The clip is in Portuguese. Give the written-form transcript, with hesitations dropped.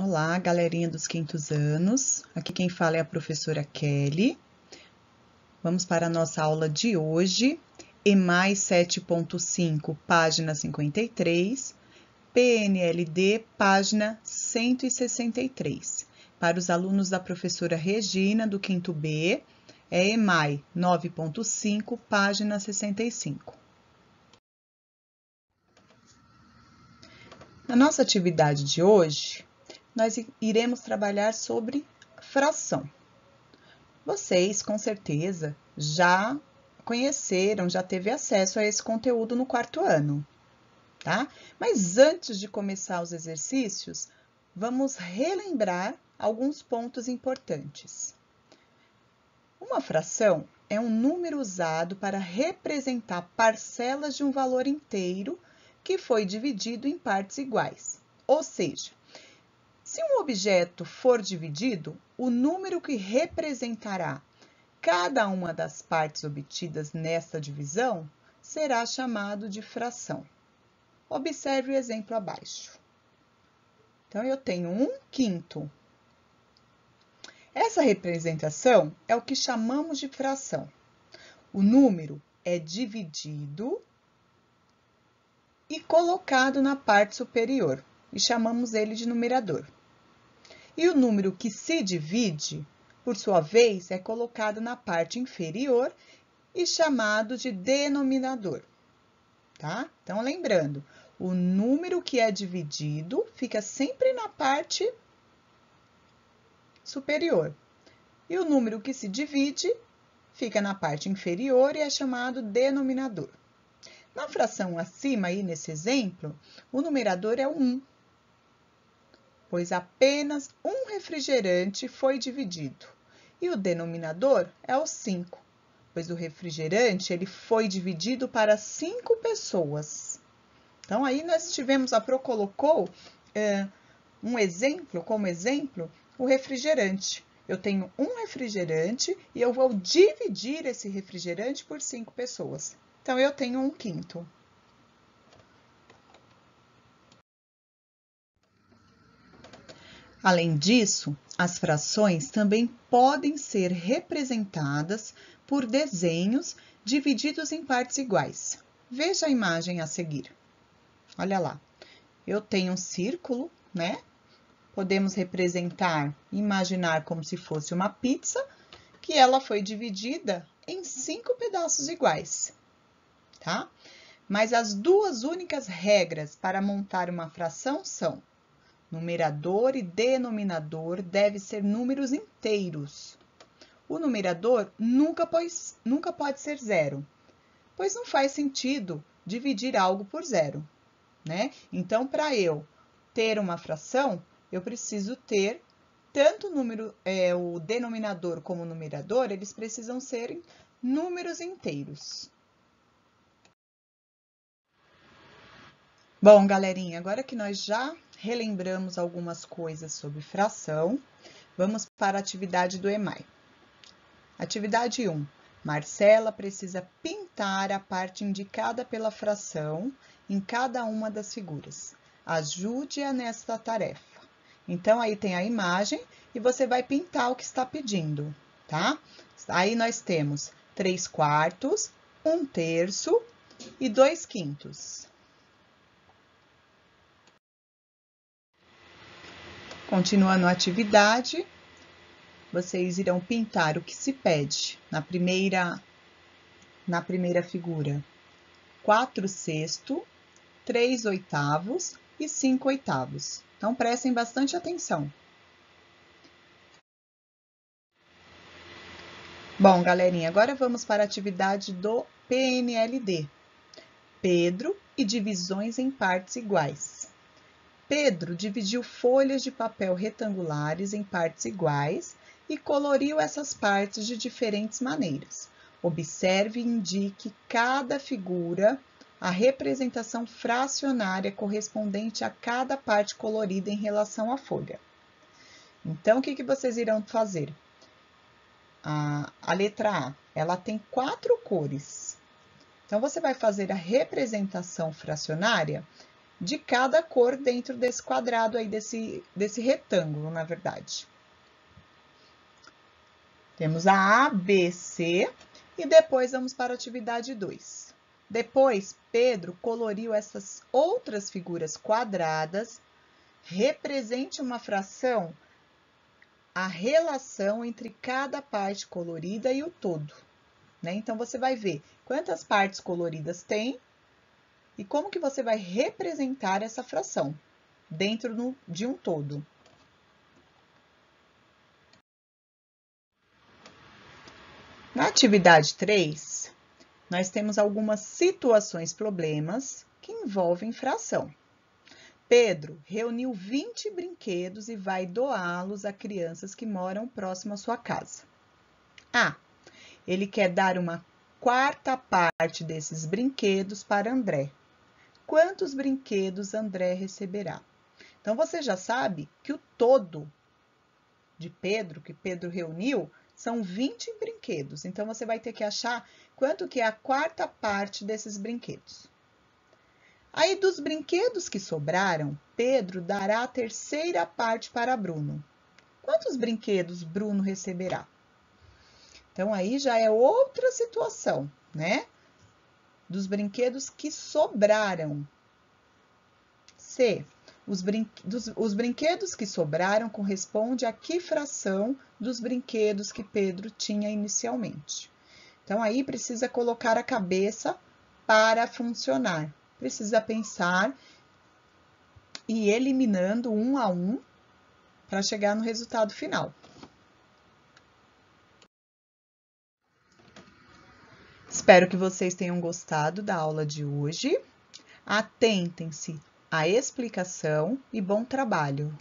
Olá, galerinha dos quintos anos. Aqui quem fala é a professora Kelly. Vamos para a nossa aula de hoje, EMAI 7.5, página 53, PNLD, página 163. Para os alunos da professora Regina, do quinto B, é EMAI 9.5, página 65. Na nossa atividade de hoje, nós iremos trabalhar sobre fração. Vocês, com certeza, já conheceram, já teve acesso a esse conteúdo no quarto ano, tá? Mas antes de começar os exercícios, vamos relembrar alguns pontos importantes. Uma fração é um número usado para representar parcelas de um valor inteiro que foi dividido em partes iguais. Ou seja, se um objeto for dividido, o número que representará cada uma das partes obtidas nesta divisão será chamado de fração. Observe o exemplo abaixo. Então, eu tenho 1/5. Essa representação é o que chamamos de fração. O número é dividido e colocado na parte superior, e chamamos ele de numerador. E o número que se divide, por sua vez, é colocado na parte inferior e chamado de denominador, tá? Então, lembrando, o número que é dividido fica sempre na parte superior. E o número que se divide fica na parte inferior e é chamado denominador. Na fração acima, aí nesse exemplo, o numerador é o 1. Pois apenas um refrigerante foi dividido. E o denominador é o 5, pois o refrigerante ele foi dividido para 5 pessoas. Então, aí nós tivemos, a Pro colocou como exemplo, o refrigerante. Eu tenho um refrigerante e eu vou dividir esse refrigerante por 5 pessoas. Então, eu tenho 1/5. Além disso, as frações também podem ser representadas por desenhos divididos em partes iguais. Veja a imagem a seguir. Olha lá, eu tenho um círculo, né? Podemos representar, imaginar como se fosse uma pizza, que ela foi dividida em 5 pedaços iguais, tá? Mas as duas únicas regras para montar uma fração são: numerador e denominador devem ser números inteiros. O numerador nunca pode ser zero, pois não faz sentido dividir algo por zero, né? Então, para eu ter uma fração, eu preciso ter tanto o denominador como o numerador, eles precisam ser números inteiros. Bom, galerinha, agora que nós já relembramos algumas coisas sobre fração, vamos para a atividade do EMAI. Atividade 1. Marcela precisa pintar a parte indicada pela fração em cada uma das figuras. Ajude-a nesta tarefa. Então, aí tem a imagem e você vai pintar o que está pedindo, tá? Aí nós temos 3/4, 1/3 e 2/5. Continuando a atividade, vocês irão pintar o que se pede na primeira figura: 4/6, 3/8 e 5/8. Então, prestem bastante atenção. Bom, galerinha, agora vamos para a atividade do PNLD. Pedro e divisões em partes iguais. Pedro dividiu folhas de papel retangulares em partes iguais e coloriu essas partes de diferentes maneiras. Observe e indique cada figura a representação fracionária correspondente a cada parte colorida em relação à folha. Então, o que vocês irão fazer? A letra A, ela tem 4 cores. Então, você vai fazer a representação fracionária de cada cor dentro desse quadrado aí, desse retângulo, na verdade. Temos a A, B, C e depois vamos para a atividade 2. Depois, Pedro coloriu essas outras figuras quadradas. Represente uma fração, a relação entre cada parte colorida e o todo, né? Então, você vai ver quantas partes coloridas tem e como que você vai representar essa fração dentro de um todo. Na atividade 3, nós temos algumas situações, problemas que envolvem fração. Pedro reuniu 20 brinquedos e vai doá-los a crianças que moram próximo à sua casa. A. Ele quer dar uma quarta parte desses brinquedos para André. Quantos brinquedos André receberá? Então, você já sabe que o todo de Pedro, que Pedro reuniu, são 20 brinquedos. Então, você vai ter que achar quanto que é a quarta parte desses brinquedos. Aí, dos brinquedos que sobraram, Pedro dará a terceira parte para Bruno. Quantos brinquedos Bruno receberá? Então, aí já é outra situação, né? Dos brinquedos que sobraram. C. Os brinquedos que sobraram correspondem a que fração dos brinquedos que Pedro tinha inicialmente? Então, aí precisa colocar a cabeça para funcionar. Precisa pensar e ir eliminando um a um para chegar no resultado final. Espero que vocês tenham gostado da aula de hoje. Atentem-se à explicação e bom trabalho!